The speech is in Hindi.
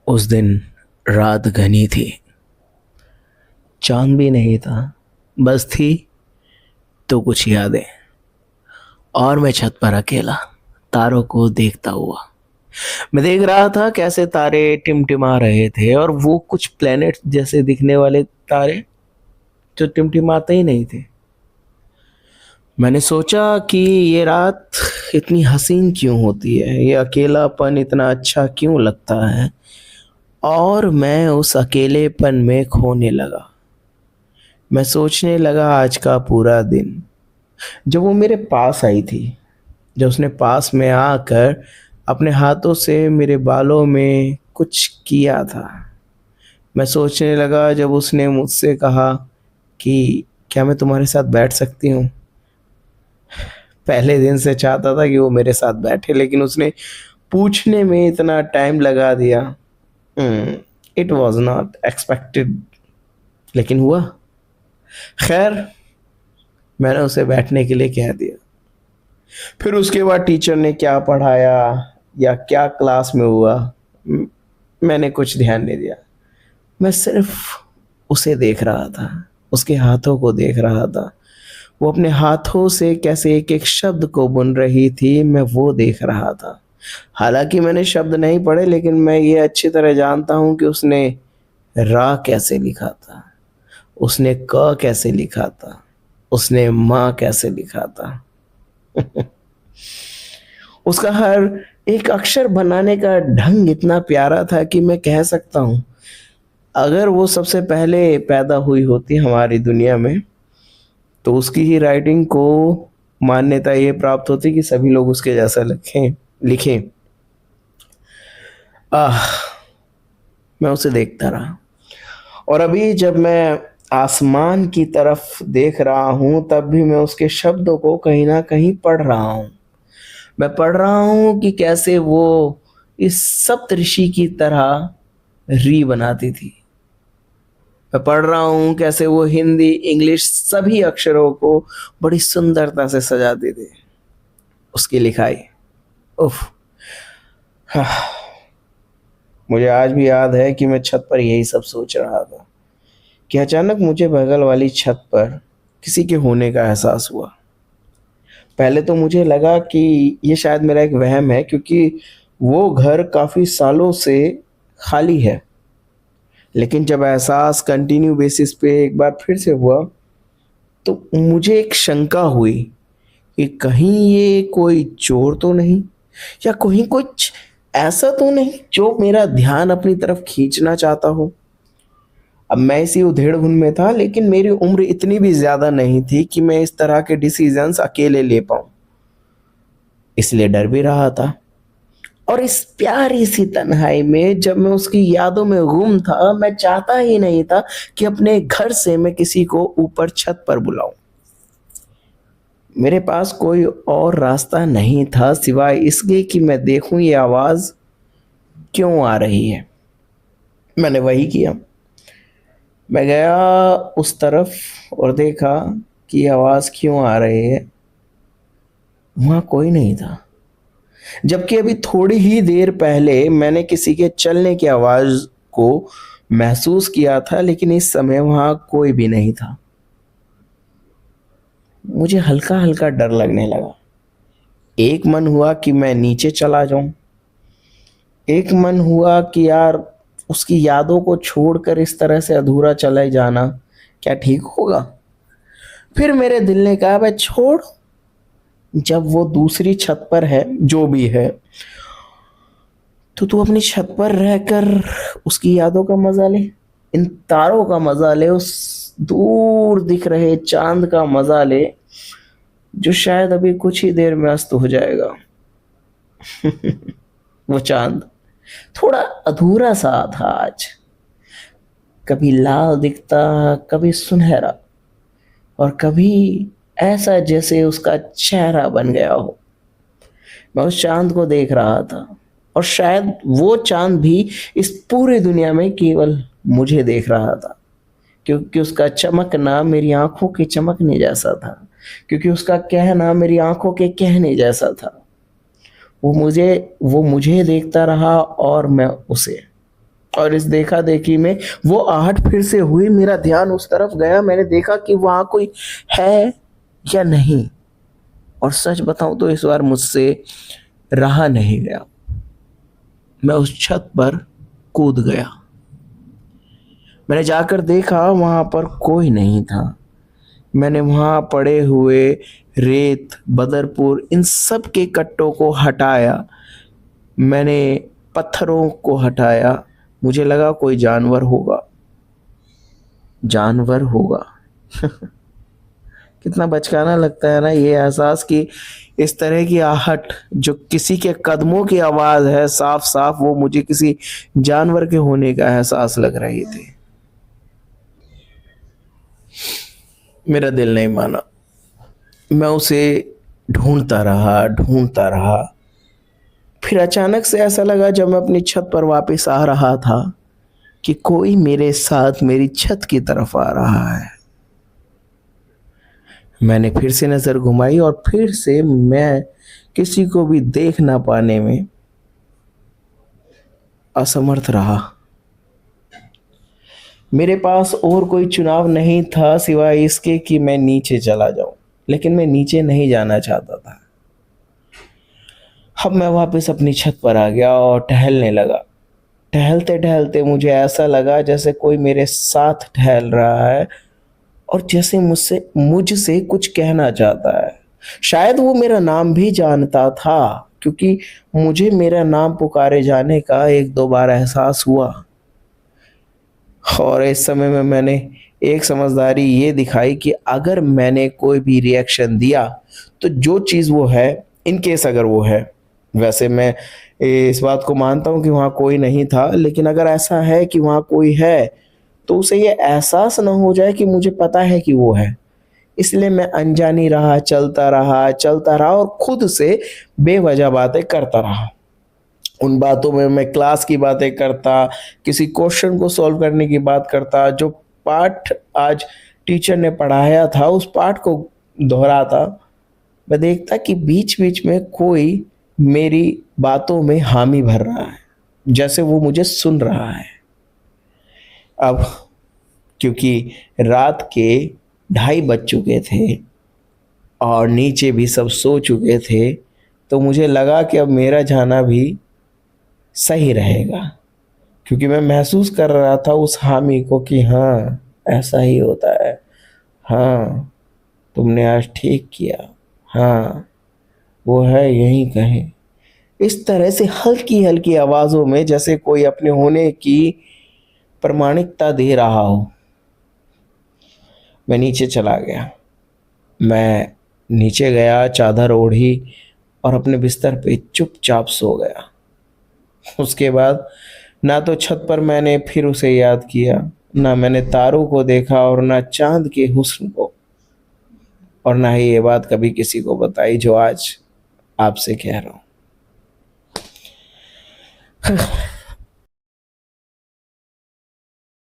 उस दिन रात घनी थी। चांद भी नहीं था, बस थी तो कुछ यादें। और मैं छत पर अकेला तारों को देखता हुआ। मैं देख रहा था कैसे तारे टिमटिमा रहे थे, और वो कुछ प्लेनेट जैसे दिखने वाले तारे जो टिमटिमाते ही नहीं थे। मैंने सोचा कि ये रात इतनी हसीन क्यों होती है, ये अकेलापन इतना अच्छा क्यों लगता है। और मैं उस अकेलेपन में खोने लगा। मैं सोचने लगा आज का पूरा दिन, जब वो मेरे पास आई थी, जब उसने पास में आकर अपने हाथों से मेरे बालों में कुछ किया था। मैं सोचने लगा जब उसने मुझसे कहा कि क्या मैं तुम्हारे साथ बैठ सकती हूँ। पहले दिन से चाहता था कि वो मेरे साथ बैठे, लेकिन उसने पूछने में इतना टाइम लगा दिया। इट वॉज नॉट एक्सपेक्टेड, लेकिन हुआ। खैर, मैंने उसे बैठने के लिए कह दिया। फिर उसके बाद टीचर ने क्या पढ़ाया या क्या क्लास में हुआ, मैंने कुछ ध्यान नहीं दिया। मैं सिर्फ उसे देख रहा था, उसके हाथों को देख रहा था। वो अपने हाथों से कैसे एक एक शब्द को बुन रही थी, मैं वो देख रहा था। हालांकि मैंने शब्द नहीं पढ़े, लेकिन मैं ये अच्छी तरह जानता हूँ कि उसने रा कैसे लिखा था, उसने क कैसे लिखा था, उसने माँ कैसे लिखा था। उसका हर एक अक्षर बनाने का ढंग इतना प्यारा था कि मैं कह सकता हूँ अगर वो सबसे पहले पैदा हुई होती हमारी दुनिया में, तो उसकी ही राइटिंग को मान्यता ये प्राप्त होती कि सभी लोग उसके जैसा लिखें लिखें। आह, मैं उसे देखता रहा। और अभी जब मैं आसमान की तरफ देख रहा हूँ, तब भी मैं उसके शब्दों को कहीं ना कहीं पढ़ रहा हूँ। मैं पढ़ रहा हूँ कि कैसे वो इस सप्तऋषि की तरह री बनाती थी। मैं पढ़ रहा हूँ कैसे वो हिंदी इंग्लिश सभी अक्षरों को बड़ी सुंदरता से सजाती थी। उसकी लिखाई, उफ। हाँ, मुझे आज भी याद है कि मैं छत पर यही सब सोच रहा था कि अचानक मुझे बगल वाली छत पर किसी के होने का एहसास हुआ। पहले तो मुझे लगा कि ये शायद मेरा एक वहम है, क्योंकि वो घर काफ़ी सालों से खाली है। लेकिन जब एहसास कंटिन्यू बेसिस पे एक बार फिर से हुआ, तो मुझे एक शंका हुई कि कहीं ये कोई चोर तो नहीं, या कहीं कुछ ऐसा तो नहीं जो मेरा ध्यान अपनी तरफ खींचना चाहता हो। अब मैं इसी उधेड़-बुन में था, लेकिन मेरी उम्र इतनी भी ज़्यादा नहीं थी कि मैं इस तरह के डिसीजंस अकेले ले पाऊँ। इसलिए डर भी रहा था। और इस प्यारी सी तन्हाई में जब मैं उसकी यादों में गुम था, मैं चाहता ही नहीं था कि अपने घर से मैं किसी को ऊपर छत पर बुलाऊं। मेरे पास कोई और रास्ता नहीं था सिवाय इसके कि मैं देखूं ये आवाज़ क्यों आ रही है। मैंने वही किया। मैं गया उस तरफ और देखा कि ये आवाज़ क्यों आ रही है। वहाँ कोई नहीं था, जबकि अभी थोड़ी ही देर पहले मैंने किसी के चलने की आवाज़ को महसूस किया था, लेकिन इस समय वहाँ कोई भी नहीं था। मुझे हल्का हल्का डर लगने लगा। एक मन हुआ कि मैं नीचे चला जाऊं, एक मन हुआ कि यार उसकी यादों को छोड़कर इस तरह से अधूरा चला जाना क्या ठीक होगा। फिर मेरे दिल ने कहा भाई छोड़, जब वो दूसरी छत पर है जो भी है, तो तू अपनी छत पर रहकर उसकी यादों का मजा ले, इन तारों का मजा ले, उस दूर दिख रहे चांद का मजा ले, जो शायद अभी कुछ ही देर में अस्त हो जाएगा। वो चांद थोड़ा अधूरा सा था आज, कभी लाल दिखता, कभी सुनहरा, और कभी ऐसा जैसे उसका चेहरा बन गया हो। मैं उस चांद को देख रहा था, और शायद वो चांद भी इस पूरी दुनिया में केवल मुझे देख रहा था, क्योंकि उसका चमकना मेरी आंखों के चमकने जैसा था, क्योंकि उसका कहना मेरी आंखों के कहने जैसा था। वो मुझे देखता रहा और मैं उसे। और इस देखा देखी में वो आहट फिर से हुई, मेरा ध्यान उस तरफ गया, मैंने देखा कि वहां कोई है या नहीं। और सच बताऊं तो इस बार मुझसे रहा नहीं गया, मैं उस छत पर कूद गया। मैंने जाकर देखा, वहां पर कोई नहीं था। मैंने वहां पड़े हुए रेत, बदरपुर, इन सब के कट्टों को हटाया, मैंने पत्थरों को हटाया। मुझे लगा कोई जानवर होगा, जानवर होगा। कितना बचकाना लगता है ना ये एहसास कि इस तरह की आहट जो किसी के कदमों की आवाज है, साफ साफ वो मुझे किसी जानवर के होने का एहसास लग रही थी। मेरा दिल नहीं माना, मैं उसे ढूंढता रहा, ढूंढता रहा। फिर अचानक से ऐसा लगा, जब मैं अपनी छत पर वापस आ रहा था, कि कोई मेरे साथ मेरी छत की तरफ आ रहा है। मैंने फिर से नजर घुमाई और फिर से मैं किसी को भी देख ना पाने में असमर्थ रहा। मेरे पास और कोई चुनाव नहीं था सिवाय इसके कि मैं नीचे चला जाऊं, लेकिन मैं नीचे नहीं जाना चाहता था। अब मैं वापस अपनी छत पर आ गया और टहलने लगा। टहलते टहलते मुझे ऐसा लगा जैसे कोई मेरे साथ टहल रहा है और जैसे मुझसे कुछ कहना चाहता है। शायद वो मेरा नाम भी जानता था, क्योंकि मुझे मेरा नाम पुकारे जाने का एक दो बार एहसास हुआ। और इस समय में मैंने एक समझदारी ये दिखाई कि अगर मैंने कोई भी रिएक्शन दिया तो जो चीज़ वो है, इन केस अगर वो है, वैसे मैं इस बात को मानता हूँ कि वहाँ कोई नहीं था, लेकिन अगर ऐसा है कि वहाँ कोई है तो उसे ये एहसास ना हो जाए कि मुझे पता है कि वो है। इसलिए मैं अनजानी रहा, चलता रहा और खुद से बेवजह बातें करता रहा। उन बातों में मैं क्लास की बातें करता, किसी क्वेश्चन को सॉल्व करने की बात करता, जो पाठ आज टीचर ने पढ़ाया था उस पाठ को दोहराता। मैं देखता कि बीच बीच में कोई मेरी बातों में हामी भर रहा है, जैसे वो मुझे सुन रहा है। अब क्योंकि रात के 2:30 बज चुके थे और नीचे भी सब सो चुके थे, तो मुझे लगा कि अब मेरा जाना भी सही रहेगा, क्योंकि मैं महसूस कर रहा था उस हामी को कि हाँ, ऐसा ही होता है। हाँ, तुमने आज ठीक किया। हाँ, वो है यहीं कहीं। इस तरह से हल्की हल्की आवाज़ों में जैसे कोई अपने होने की प्रमाणिकता दे रहा हो। मैं नीचे चला गया। मैं नीचे गया, चादर ओढ़ी और अपने बिस्तर पे चुपचाप सो गया। उसके बाद ना तो छत पर मैंने फिर उसे याद किया, ना मैंने तारों को देखा और ना चांद के हुस्न को, और ना ही ये बात कभी किसी को बताई जो आज आपसे कह रहा हूँ।